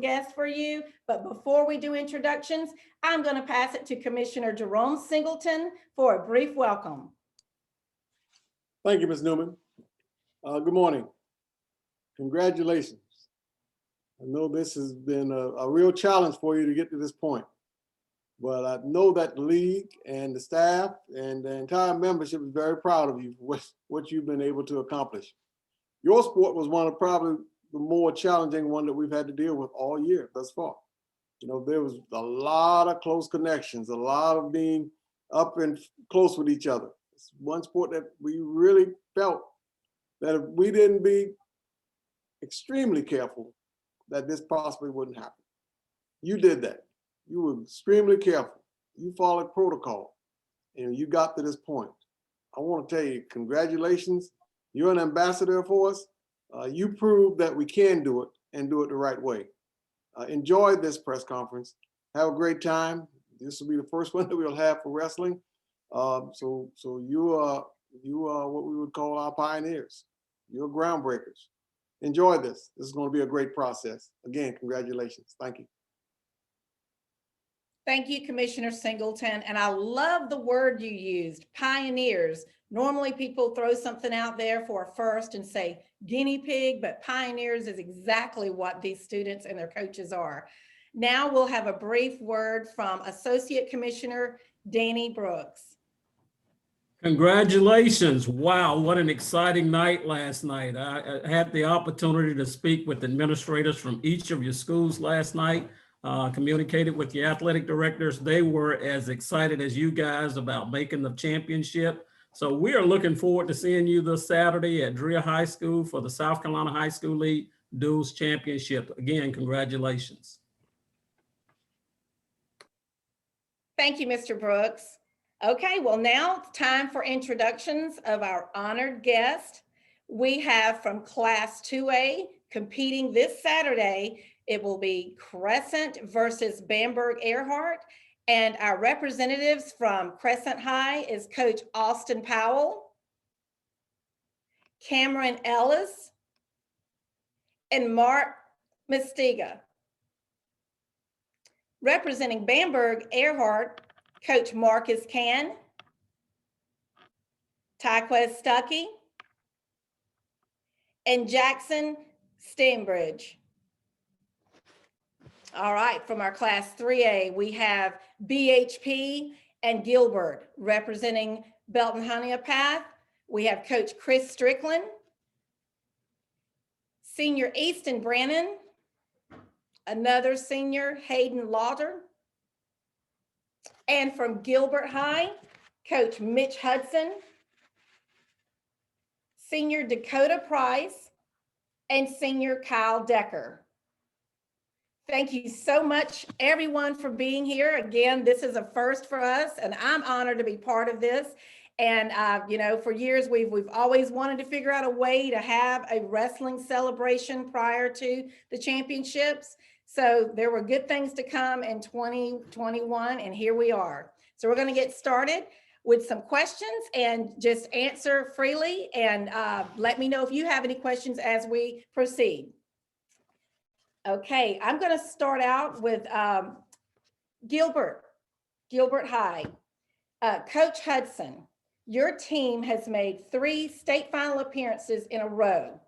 guest for you. But before we do introductions, I'm going to pass it to Commissioner Jerome Singleton for a brief welcome. Thank you, Ms. Newman. Good morning. Congratulations. I know this has been a real challenge for you to get to this point, but I know that the league and the staff and the entire membership is very proud of you for what you've been able to accomplish. Your sport was one of probably the more challenging one that we've had to deal with all year thus far. You know, there was a lot of close connections, a lot of being up and close with each other. It's one sport that we really felt that if we didn't be extremely careful, that this possibly wouldn't happen. You did that. You were extremely careful. You followed protocol and you got to this point. I want to tell you, congratulations. You're an ambassador for us. You proved that we can do it and do it the right way. Enjoy this press conference. Have a great time. This will be the first one that we'll have for wrestling. So you are what we would call our pioneers. You're groundbreakers. Enjoy this. This is going to be a great process. Again, congratulations. Thank you. Thank you, Commissioner Singleton. And I love the word you used, pioneers. Normally people throw something out there for a first and say guinea pig, but pioneers is exactly what these students and their coaches are. Now we'll have a brief word from Associate Commissioner Danny Brooks. Congratulations. Wow, what an exciting night last night. I had the opportunity to speak with administrators from each of your schools last night, communicated with the athletic directors. They were as excited as you guys about making the championship. So we are looking forward to seeing you this Saturday at Drea High School for the South Carolina High School League Duals Championship. Again, congratulations. Thank you, Mr. Brooks. Okay, well, now it's time for introductions of our honored guest. We have from Class 2A competing this Saturday. It will be Crescent versus Bamberg Ehrhardt. And our representatives from Crescent High is Coach Austin Powell, Cameron Ellis, and Mark Mistiga. Representing Bamberg Ehrhardt, Coach Marcus Can, Tyquez Stuckey, and Jackson Steinbridge. All right, from our Class 3A, we have BHP and Gilbert. Representing Belton-Honea Path, we have Coach Chris Strickland, Senior Easton Brannon, another senior, Hayden Lauder. And from Gilbert High, Coach Mitch Hudson, Senior Dakota Price, and Senior Kyle Decker. Thank you so much, everyone, for being here. Again, this is a first for us, and I'm honored to be part of this. And you know, for years we've always wanted to figure out a way to have a wrestling celebration prior to the championships. So there were good things to come in 2021, and here we are. So we're going to get started with some questions and just answer freely, and let me know if you have any questions as we proceed. Okay, I'm going to start out with Gilbert High. Coach Hudson, your team has made 3 state final appearances in a row.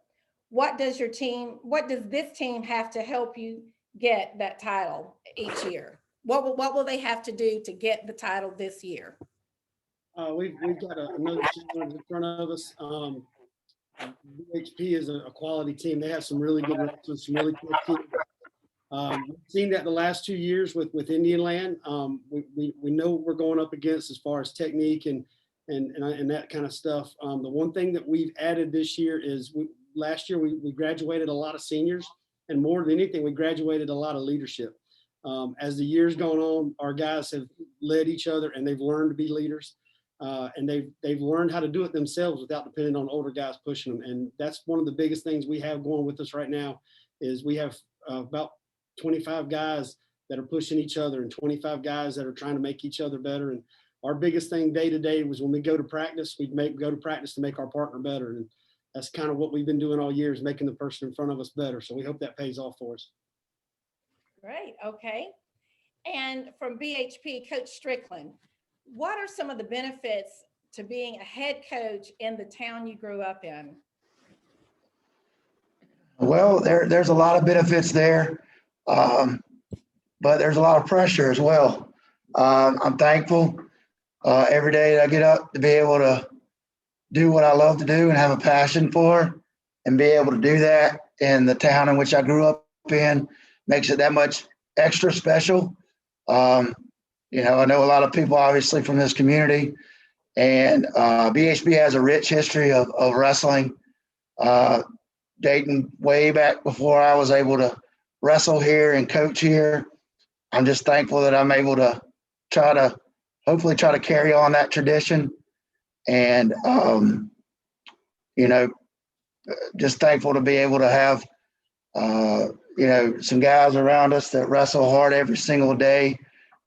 What does this team have to help you get that title each year? What will they have to do to get the title this year? We've got another challenge in front of us. BHP is a quality team. They have some really good wrestlers, some really good teams. We've seen that the last 2 years with Indian Land. We know what we're going up against as far as technique and that kind of stuff. The one thing that we've added this year is last year we graduated a lot of seniors, and more than anything, we graduated a lot of leadership. As the years gone on, our guys have led each other and they've learned to be leaders. And they've learned how to do it themselves without depending on older guys pushing them. And that's one of the biggest things we have going with us right now is we have about 25 guys that are pushing each other and 25 guys that are trying to make each other better. And our biggest thing day to day was when we go to practice, go to practice to make our partner better. And that's kind of what we've been doing all year is making the person in front of us better. So we hope that pays off for us. Great, okay. And from BHP, Coach Strickland, what are some of the benefits to being a head coach in the town you grew up in? Well, there's a lot of benefits there, but there's a lot of pressure as well. I'm thankful every day that I get up to be able to do what I love to do and have a passion for, and be able to do that in the town in which I grew up in makes it that much extra special. I know a lot of people obviously from this community, and BHB has a rich history of wrestling. Dating way back before I was able to wrestle here and coach here. I'm just thankful that I'm able to hopefully try to carry on that tradition. And, just thankful to be able to have, some guys around us that wrestle hard every single day.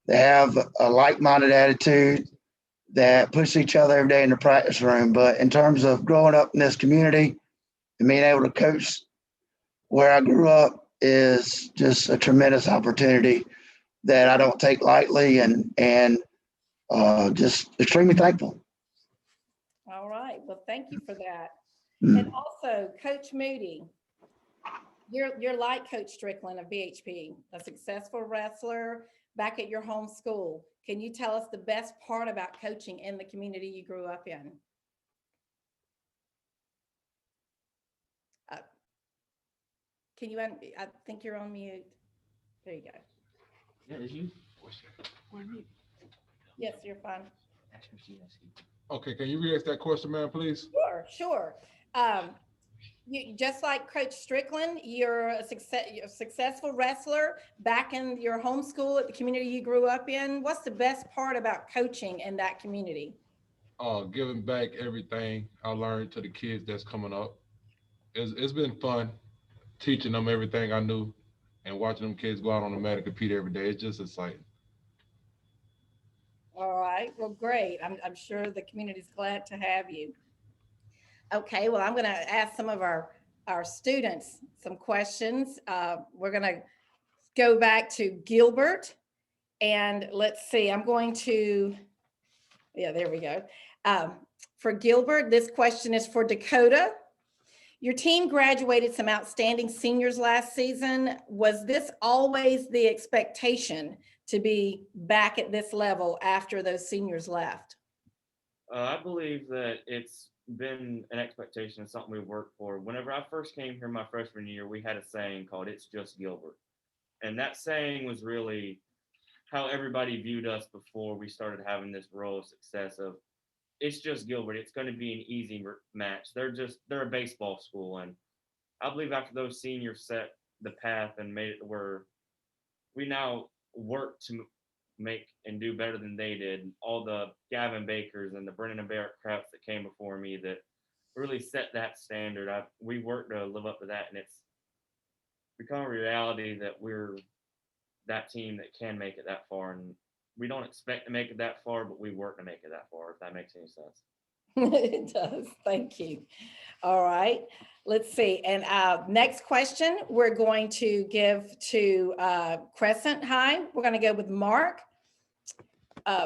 They have a like-minded attitude that push each other every day in the practice room. But in terms of growing up in this community, and being able to coach where I grew up is just a tremendous opportunity that I don't take lightly, and just extremely thankful. All right, well, thank you for that. Mm. And also, Coach Moody, you're like Coach Strickland of BHP, a successful wrestler back at your home school. Can you tell us the best part about coaching in the community you grew up in? Can you, I think you're on mute. There you go. Yeah, is you? Yes, you're fine. Okay, can you re-ask that question, ma'am, please? Sure. You just like Coach Strickland, you're a successful wrestler back in your home school at the community you grew up in. What's the best part about coaching in that community? Giving back everything I learned to the kids that's coming up. It's been fun teaching them everything I knew and watching them kids go out on the mat and compete every day. It's just exciting. All right, well, great. I'm sure the community's glad to have you. Okay, well, I'm going to ask some of our students some questions. We're going to go back to Gilbert, and let's see, I'm going to, yeah, there we go. For Gilbert, this question is for Dakota. Your team graduated some outstanding seniors last season. Was this always the expectation to be back at this level after those seniors left? I believe that it's been an expectation of something we've worked for. Whenever I first came here my freshman year, we had a saying called "It's just Gilbert." And that saying was really how everybody viewed us before we started having this role of success of, it's just Gilbert. It's going to be an easy match. They're a baseball school. And I believe after those seniors set the path and made it where we now work to make and do better than they did. All the Gavin Bakers and the Brennan and Barrett Krauts that came before me that really set that standard. We worked to live up to that, and it's become a reality that we're that team that can make it that far. And we don't expect to make it that far, but we work to make it that far, if that makes any sense. It does. Thank you. All right. Let's see. And next question, we're going to give to Crescent High. We're going to go with Mark.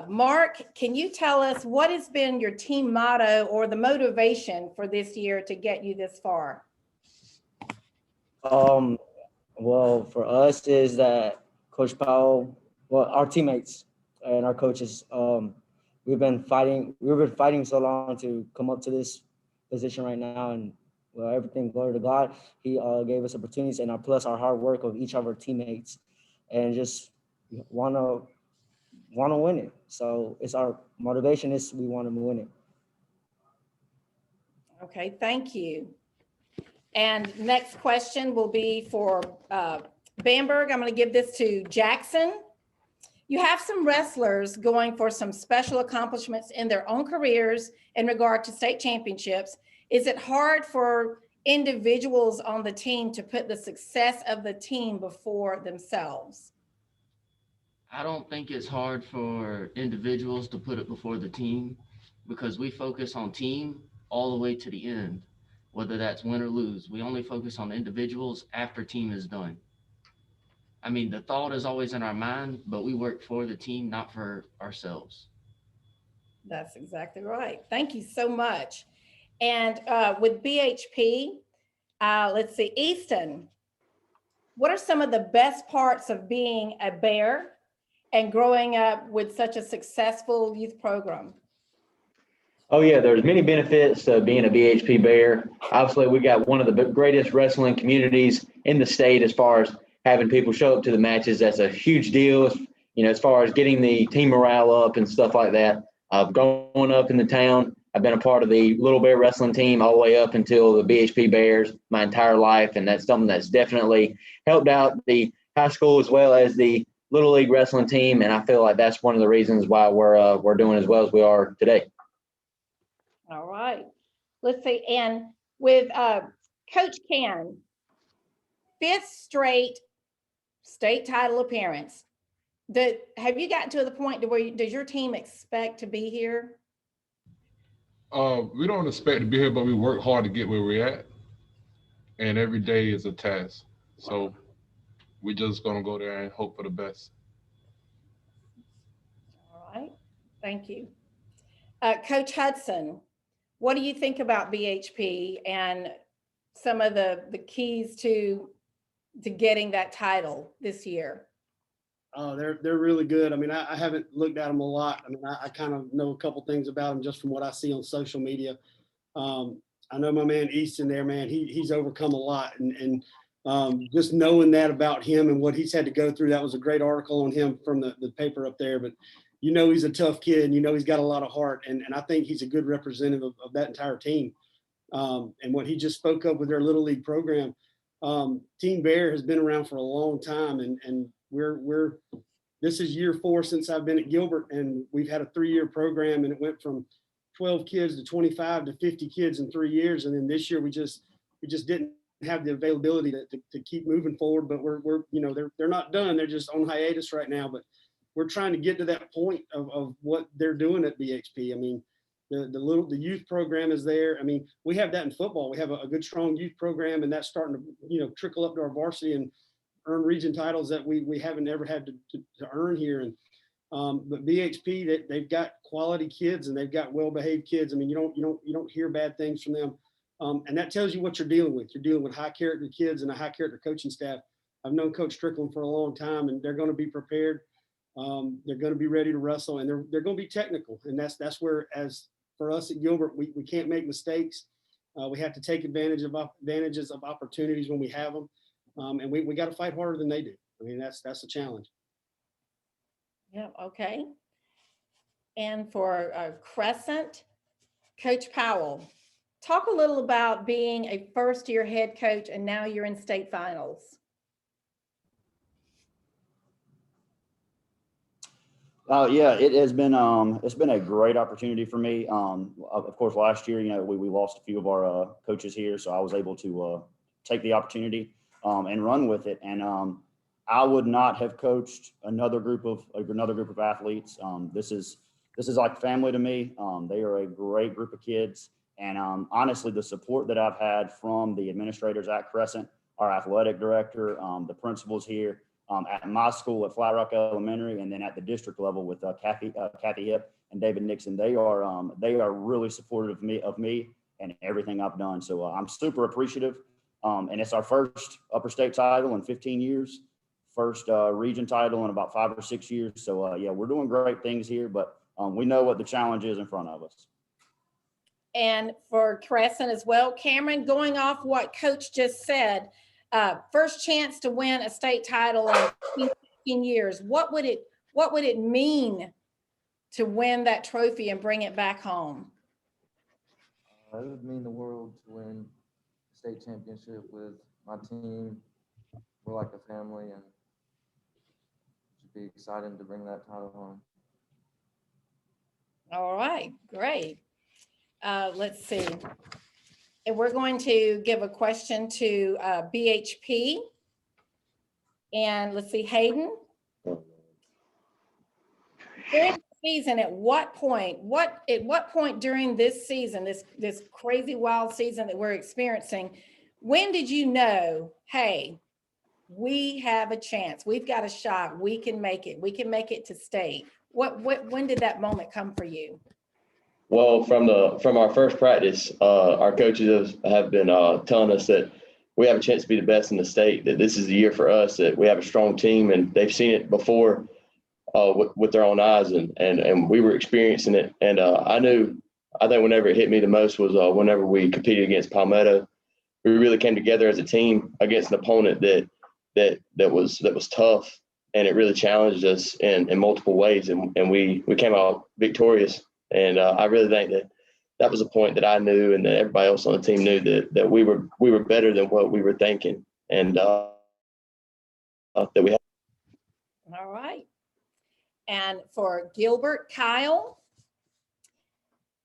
Mark, can you tell us what has been your team motto or the motivation for this year to get you this far? Well, for us is that Coach Powell, well, our teammates and our coaches, we've been fighting so long to come up to this position right now, and well, everything, glory to God, he gave us opportunities, and plus our hard work of each of our teammates, and just want to win it. So it's our motivation is we want to win it. Okay, thank you. And next question will be for Bamberg. I'm going to give this to Jackson. You have some wrestlers going for some special accomplishments in their own careers in regard to state championships. Is it hard for individuals on the team to put the success of the team before themselves? I don't think it's hard for individuals to put it before the team because we focus on team all the way to the end, whether that's win or lose. We only focus on individuals after team is done. I mean, the thought is always in our mind, but we work for the team, not for ourselves. That's exactly right. Thank you so much. And with BHP, let's see, Easton, what are some of the best parts of being a Bear and growing up with such a successful youth program? Oh yeah, there's many benefits to being a BHP Bear. Obviously, we got one of the greatest wrestling communities in the state as far as having people show up to the matches. That's a huge deal, you know, as far as getting the team morale up and stuff like that. Growing up in the town, I've been a part of the Little Bear wrestling team all the way up until the BHP Bears my entire life, and that's something that's definitely helped out the high school as well as the Little League wrestling team, and I feel like that's one of the reasons why we're doing as well as we are today. All right. Let's see. And with Coach Can, 5th straight state title appearance. Have you gotten to the point to where does your team expect to be here? We don't expect to be here, but we work hard to get where we're at. And every day is a task. So we're just gonna go there and hope for the best. All right. Thank you. Coach Hudson, what do you think about BHP and some of the keys to getting that title this year? Oh, they're really good. I mean, I haven't looked at them a lot. I mean, I kind of know a couple things about them just from what I see on social media. I know my man Easton there, man, he's overcome a lot. And just knowing that about him and what he's had to go through, that was a great article on him from the paper up there. But you know, he's a tough kid and you know, he's got a lot of heart. And I think he's a good representative of that entire team. And what he just spoke up with their Little League program, Team Bear has been around for a long time. And this is year 4 since I've been at Gilbert, and we've had a 3-year program, and it went from 12 kids to 25 to 50 kids in 3 years. And then this year we just didn't have the availability to keep moving forward, but we're you know, they're not done. They're just on hiatus right now, but we're trying to get to that point of what they're doing at BHP. I mean, the youth program is there. I mean, we have that in football. We have a good, strong youth program, and that's starting to, you know, trickle up to our varsity and earn region titles that we haven't ever had to earn here. And but BHP, they've got quality kids and they've got well-behaved kids. I mean, you don't hear bad things from them, and that tells you what you're dealing with. You're dealing with high character kids and a high character coaching staff. I've known Coach Strickland for a long time, and they're going to be prepared. They're going to be ready to wrestle, and they're going to be technical. And that's where, as for us at Gilbert, we can't make mistakes. We have to take advantages of opportunities when we have them. And we got to fight harder than they do. I mean, that's a challenge. Yeah, okay. And for Crescent, Coach Powell, talk a little about being a first-year head coach and now you're in state finals. Yeah, it has been it's been a great opportunity for me. Of course, last year, you know, we lost a few of our coaches here, so I was able to take the opportunity and run with it. And I would not have coached another group of athletes. This is like family to me. They are a great group of kids, and honestly, the support that I've had from the administrators at Crescent, our athletic director, the principals here. At my school at Flat Rock Elementary, and then at the district level with Kathy Hipp and David Nixon, they are really supportive of me and everything I've done. So I'm super appreciative. And it's our first upper state title in 15 years, first region title in about 5 or 6 years. So yeah, we're doing great things here, but we know what the challenge is in front of us. And for Crescent as well, Cameron, going off what Coach just said, first chance to win a state title in 15 years. What would it mean to win that trophy and bring it back home? It would mean the world to win the state championship with my team. We're like a family, and it should be exciting to bring that title home. All right, great. Let's see. And we're going to give a question to BHP. And let's see, Hayden. During the season, at what point during this season, this crazy wild season that we're experiencing, when did you know, hey, we have a chance. We've got a shot. We can make it. We can make it to state. When did that moment come for you? Well, from our first practice, our coaches have been telling us that we have a chance to be the best in the state, that this is the year for us, that we have a strong team, and they've seen it before with their own eyes, and we were experiencing it. And I think whenever it hit me the most was whenever we competed against Palmetto. We really came together as a team against an opponent that was tough, and it really challenged us in multiple ways, and we came out victorious. And I really think that was a point that I knew, and that everybody else on the team knew that we were better than what we were thinking, and that we had. All right. And for Gilbert, Kyle,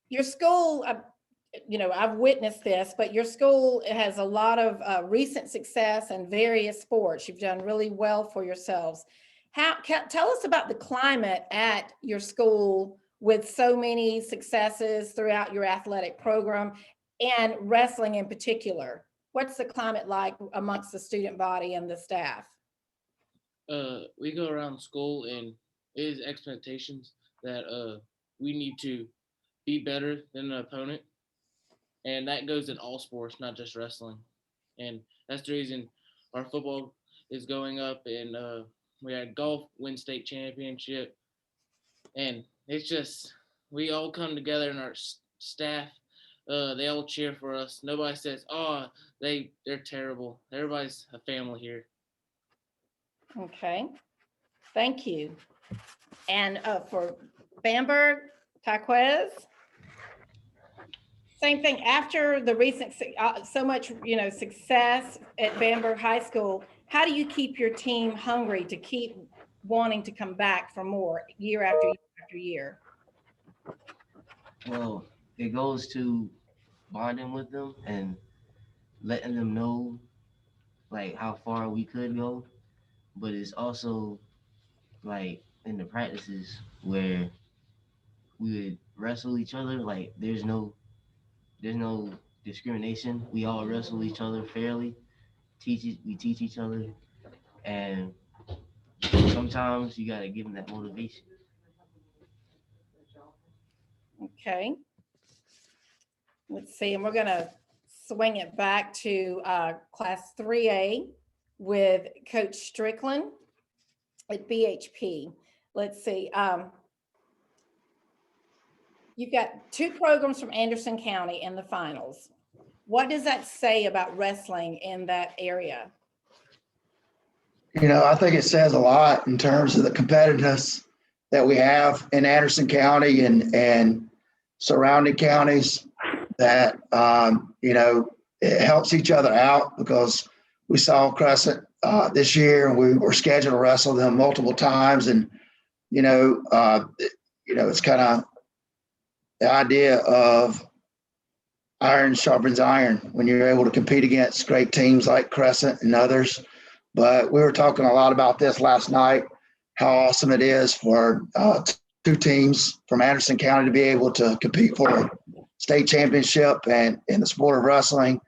your school, I've witnessed this, but your school has a lot of recent success in various sports. You've done really well for yourselves. Tell us about the climate at your school with so many successes throughout your athletic program and wrestling in particular. What's the climate like amongst the student body and the staff? We go around school and it is expectations that we need to be better than the opponent. And that goes in all sports, not just wrestling. And that's the reason our football is going up, and we had golf win state championship. And it's just, we all come together in our staff. They all cheer for us. Nobody says, oh, they're terrible. Everybody's a family here. Okay, thank you. And for Bamberg, Taquez, same thing. After the recent, so much, success at Bamberg High School, how do you keep your team hungry to keep wanting to come back for more year after year after year? Well, it goes to bonding with them and letting them know like how far we could go, but it's also like in the practices where we would wrestle each other. Like there's no discrimination. We all wrestle each other fairly. We teach each other, and sometimes you gotta give them that motivation. Okay. Let's see, and we're gonna swing it back to class 3A with Coach Strickland at BHP. Let's see. You've got two programs from Anderson County in the finals. What does that say about wrestling in that area? I think it says a lot in terms of the competitiveness that we have in Anderson County and surrounding counties, that, it helps each other out, because we saw Crescent this year, and we were scheduled to wrestle them multiple times. And, it's kind of the idea of iron sharpens iron when you're able to compete against great teams like Crescent and others. But we were talking a lot about this last night, how awesome it is for two teams from Anderson County to be able to compete for a state championship and in the sport of wrestling.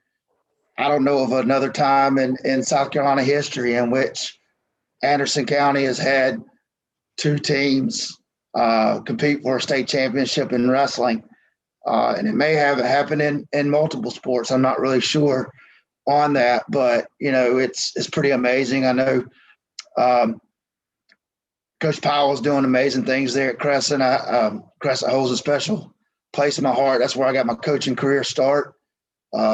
I don't know of another time in South Carolina history in which Anderson County has had two teams compete for a state championship in wrestling. And it may have happened in multiple sports. I'm not really sure on that, but it's pretty amazing. I know Coach Powell's doing amazing things there at Crescent. Crescent holds a special place in my heart. That's where I got my coaching career start.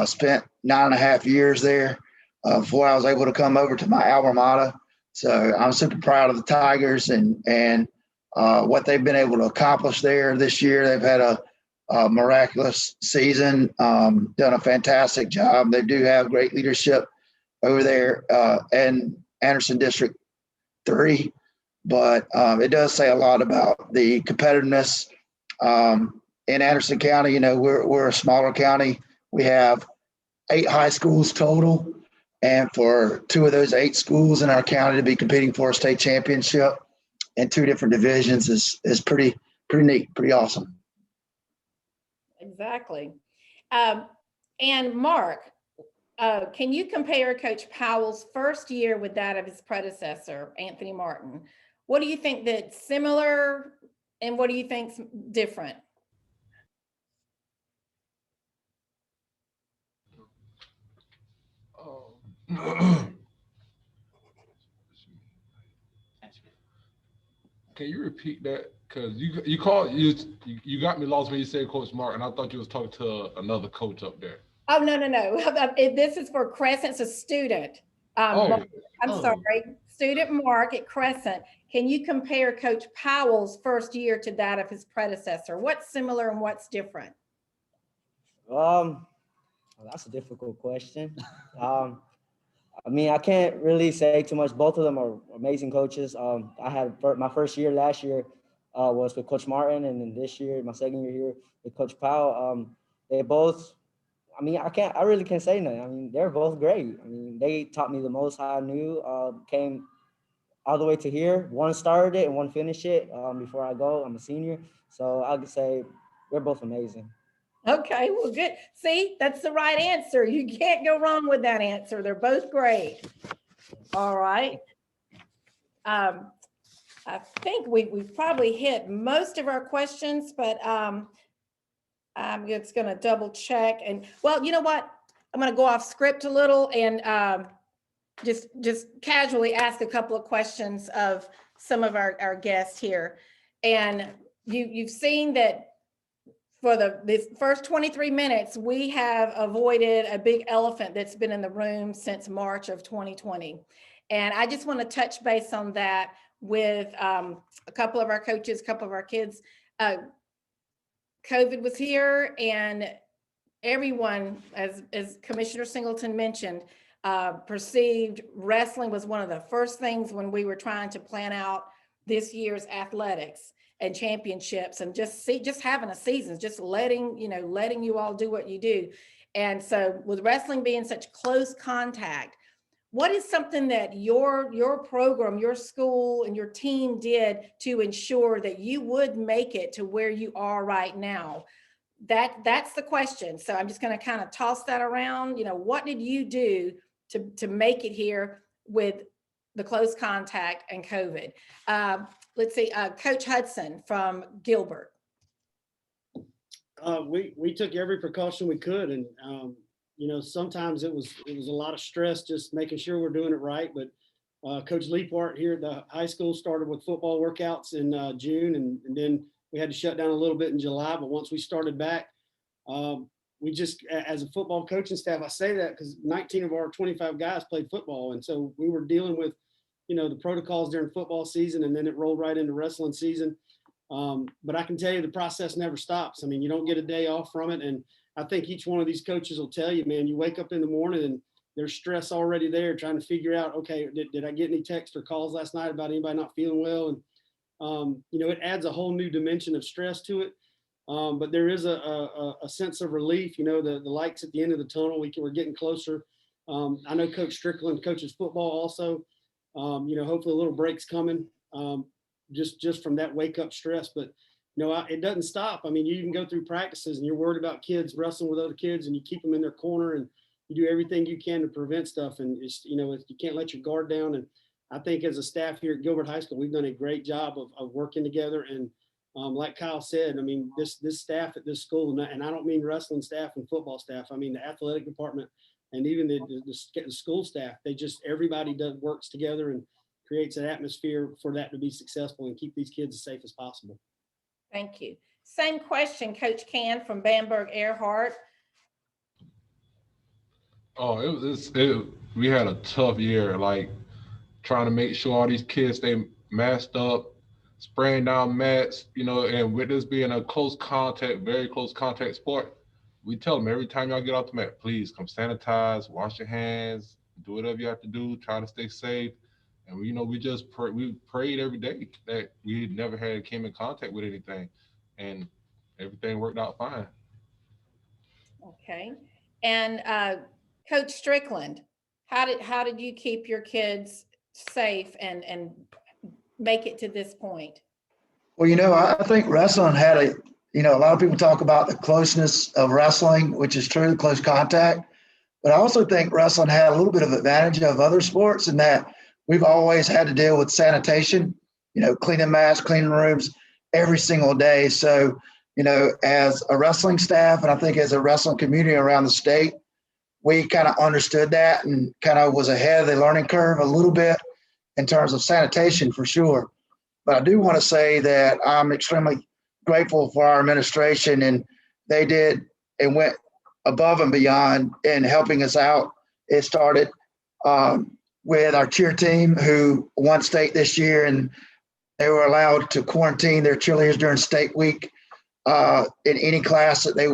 Spent 9.5 years there before I was able to come over to my alma mater. So I'm super proud of the Tigers and what they've been able to accomplish there this year. They've had a miraculous season, done a fantastic job. They do have great leadership over there in Anderson District 3, but it does say a lot about the competitiveness in Anderson County. We're a smaller county. We have 8 high schools total, and for 2 of those 8 schools in our county to be competing for a state championship in 2 different divisions is pretty neat, pretty awesome. Exactly. And Mark, Can you compare Coach Powell's first year with that of his predecessor, Anthony Martin? What do you think that's similar and what do you think's different? Can you repeat that? Because you got me lost when you said Coach Martin. I thought you was talking to another coach up there. Oh, no. This is for Crescent, it's a student. I'm sorry, student Mark at Crescent. Can you compare Coach Powell's first year to that of his predecessor? What's similar and what's different? Well, that's a difficult question. I mean, I can't really say too much. Both of them are amazing coaches. I had my first year last year was with Coach Martin, and then this year, my second year here with Coach Powell. They both, I mean, I really can't say nothing. I mean, they're both great. I mean, they taught me the most I knew, came all the way to here. One started it and one finished it before I go. I'm a senior. So I could say they're both amazing. Okay, well, good. See, that's the right answer. You can't go wrong with that answer. They're both great. All right. I think we've probably hit most of our questions, but I'm just going to double check. And well, you know what? I'm going to go off script a little and just casually ask a couple of questions of some of our guests here. And you've seen that for this first 23 minutes, we have avoided a big elephant that's been in the room since March of 2020. And I just want to touch base on that with a couple of our coaches, a couple of our kids. COVID was here and everyone, as Commissioner Singleton mentioned, perceived wrestling was one of the first things when we were trying to plan out this year's athletics and championships and just having a season, just letting you all do what you do. And so with wrestling being such close contact, what is something that your program, your school and your team did to ensure that you would make it to where you are right now? That's the question. So I'm just going to kind of toss that around. What did you do to make it here with the close contact and COVID? Let's see, Coach Hudson from Gilbert. We took every precaution we could, and sometimes it was a lot of stress just making sure we're doing it right. But Coach Ehrhardt here at the high school started with football workouts in June, and then we had to shut down a little bit in July. But once we started back, we just, as a football coaching staff, I say that because 19 of our 25 guys played football, and so we were dealing with the protocols during football season, and then it rolled right into wrestling season. But I can tell you the process never stops. I mean, you don't get a day off from it. And I think each one of these coaches will tell you, man, you wake up in the morning and there's stress already there trying to figure out, okay, did I get any texts or calls last night about anybody not feeling well? And, it adds a whole new dimension of stress to it. But there is a sense of relief, the lights at the end of the tunnel, we're getting closer. I know Coach Strickland coaches football also. Hopefully a little break's coming just from that wake up stress, but it doesn't stop. I mean, you can go through practices and you're worried about kids wrestling with other kids and you keep them in their corner and you do everything you can to prevent stuff. And it's, you can't let your guard down. And I think as a staff here at Gilbert High School, we've done a great job of working together. And like Kyle said, I mean, this staff at this school, and I don't mean wrestling staff and football staff, I mean the athletic department and even the school staff, everybody works together and creates an atmosphere for that to be successful and keep these kids as safe as possible. Thank you. Same question, Coach Can from Bamberg Ehrhardt. We had a tough year, like trying to make sure all these kids stay masked up, spraying down mats, and with this being a very close contact sport, we tell them every time y'all get off the mat, please come sanitize, wash your hands, do whatever you have to do, try to stay safe. And we prayed every day that we never came in contact with anything, and everything worked out fine. Okay. And Coach Strickland, how did you keep your kids safe and make it to this point? Well, I think wrestling had a lot of people talk about the closeness of wrestling, which is true, close contact. But I also think wrestling had a little bit of advantage of other sports in that we've always had to deal with sanitation, cleaning masks, cleaning rooms every single day. So, as a wrestling staff, and I think as a wrestling community around the state, we kind of understood that and kind of was ahead of the learning curve a little bit in terms of sanitation for sure. But I do want to say that I'm extremely grateful for our administration, and they did and went above and beyond in helping us out. It started with our cheer team who won state this year, and they were allowed to quarantine their cheerleaders during state week in any class that they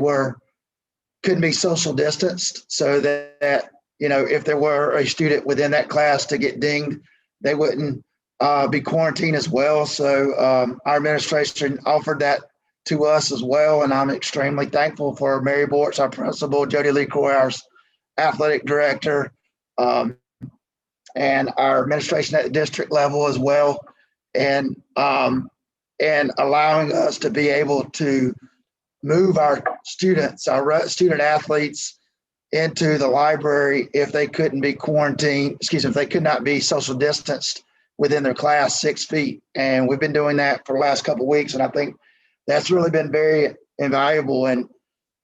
couldn't be social distanced, so that if there were a student within that class to get dinged, they wouldn't be quarantined as well. So our administration offered that to us as well, and I'm extremely thankful for Mary Bortz, our principal, Jody Lee Croy, our athletic director, and our administration at the district level as well, and allowing us to be able to move our students, our student athletes, into the library if they couldn't be quarantined, if they could not be social distanced within their class 6 feet. And we've been doing that for the last couple of weeks, and I think that's really been very invaluable. And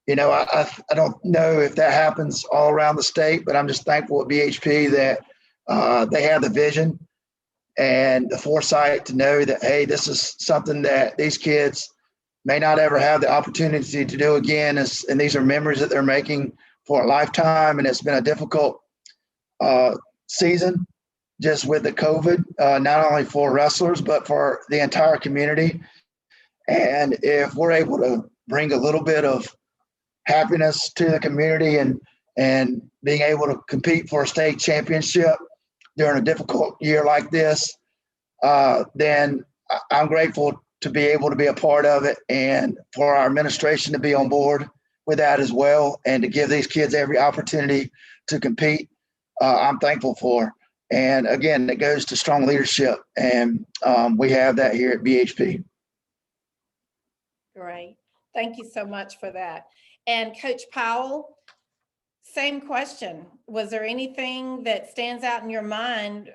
I don't know if that happens all around the state, but I'm just thankful at BHP that they have the vision and the foresight to know that, hey, this is something that these kids may not ever have the opportunity to do again. And these are memories that they're making for a lifetime. And it's been a difficult season just with the COVID, not only for wrestlers, but for the entire community. And if we're able to bring a little bit of happiness to the community and being able to compete for a state championship during a difficult year like this, then I'm grateful to be able to be a part of it, and for our administration to be on board with that as well, and to give these kids every opportunity to compete. I'm thankful for. And again, it goes to strong leadership, and we have that here at BHP. Great. Thank you so much for that. And Coach Powell, same question. Was there anything that stands out in your mind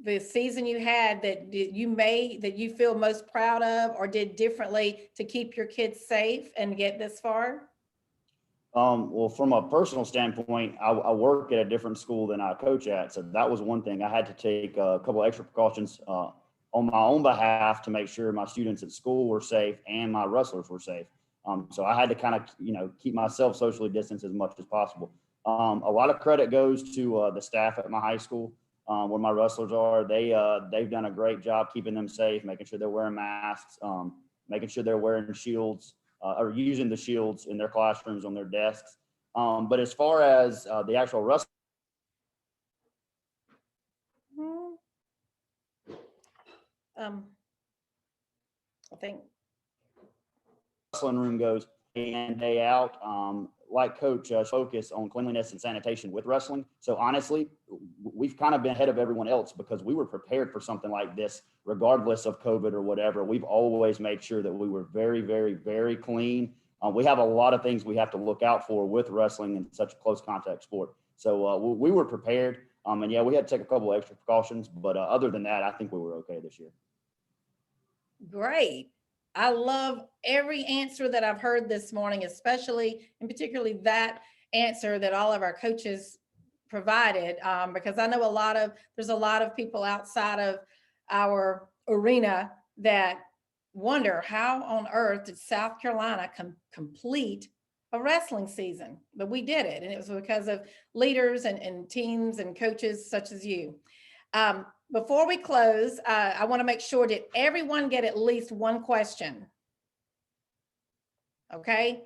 the season you had that you feel most proud of or did differently to keep your kids safe and get this far? Well, from a personal standpoint, I work at a different school than I coach at. So that was one thing. I had to take a couple of extra precautions on my own behalf to make sure my students at school were safe and my wrestlers were safe. So I had to kind of, keep myself socially distanced as much as possible. A lot of credit goes to the staff at my high school where my wrestlers are. They've done a great job keeping them safe, making sure they're wearing masks, making sure they're wearing shields, or using the shields in their classrooms on their desks. But as far as the actual wrestling, I think wrestling room goes day in, day out. Like Coach, focus on cleanliness and sanitation with wrestling. So honestly, we've kind of been ahead of everyone else because we were prepared for something like this, regardless of COVID or whatever. We've always made sure that we were very, very, very clean. We have a lot of things we have to look out for with wrestling in such a close contact sport. So we were prepared. And yeah, we had to take a couple of extra precautions, but other than that, I think we were okay this year. great. I love every answer that I've heard this morning, especially and particularly that answer that all of our coaches provided, because I know there's a lot of people outside of our arena that wonder how on earth did South Carolina complete a wrestling season, but we did it. And it was because of leaders and teams and coaches such as you. Before we close, I want to make sure, did everyone get at least one question? Okay.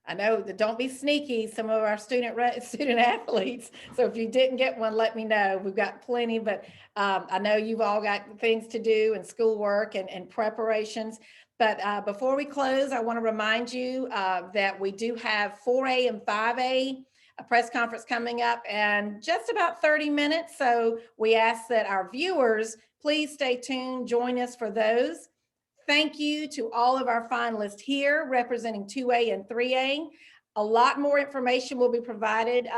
I know that don't be sneaky, some of our student athletes. So if you didn't get one, let me know. We've got plenty, but I know you've all got things to do and schoolwork and preparations. But before we close, I want to remind you that we do have 4A and 5A, a press conference coming up in just about 30 minutes. So we ask that our viewers, please stay tuned, join us for those. Thank you to all of our finalists here representing 2A and 3A. A lot more information will be provided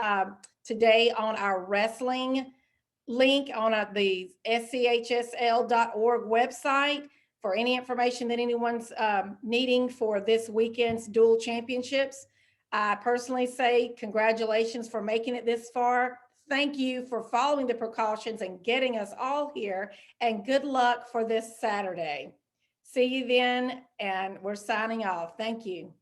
today on our wrestling link on the SCHSL.org website for any information that anyone's needing for this weekend's dual championships. I personally say congratulations for making it this far. Thank you for following the precautions and getting us all here, and good luck for this Saturday. See you then, and we're signing off. Thank you.